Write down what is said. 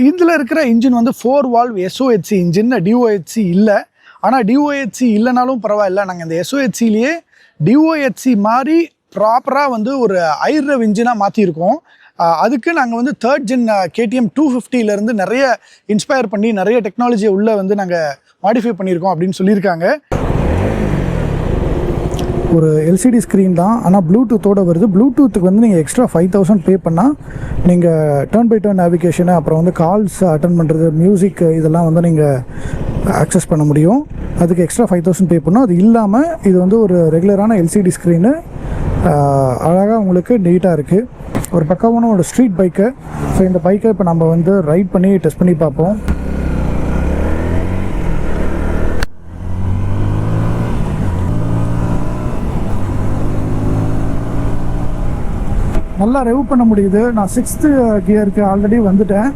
இதில் இருக்கிற இன்ஜின் வந்து 4 வால்வ் SOHC இன்ஜின், DOHC இல்லை. ஆனால் DOHC இல்லைனாலும் பரவாயில்ல, நாங்கள் இந்த SOHCலேயே DOHC மாதிரி ப்ராப்பராக வந்து ஒரு ஐரவ் இன்ஜினாக மாற்றிருக்கோம். அதுக்கு நாங்கள் வந்து 3rd gen KTM 250லேருந்து நிறைய இன்ஸ்பயர் பண்ணி நிறைய டெக்னாலஜியை உள்ளே வந்து நாங்கள் மாடிஃபை பண்ணியிருக்கோம் அப்படின்னு சொல்லியிருக்காங்க. ஒரு LCD ஸ்க்ரீன் தான், ஆனால் ப்ளூடூத்தோடு வருது. ப்ளூடூத்துக்கு வந்து நீங்கள் எக்ஸ்ட்ரா 5000 பே பண்ணால் நீங்கள் டர்ன் பை டர்ன் நேவிகேஷனு, அப்புறம் வந்து கால்ஸ் அட்டன் பண்ணுறது, மியூசிக் இதெல்லாம் வந்து நீங்கள் ஆக்சஸ் பண்ண முடியும். அதுக்கு எக்ஸ்ட்ரா 5000 பே பண்ணணும். அது இல்லாமல் இது வந்து ஒரு ரெகுலரான LCD ஸ்க்ரீனு, அழகாக உங்களுக்கு நீட்டாக இருக்குது. ஒரு பக்கமான ஒரு ஸ்ட்ரீட் பைக்கு. ஸோ இந்த பைக்கை இப்போ நம்ம வந்து ரைட் பண்ணி டெஸ்ட் பண்ணி பார்ப்போம். நல்லா ரெவ் பண்ண முடியுது. நான் 6th கியருக்கு ஆல்ரெடி வந்துட்டேன்.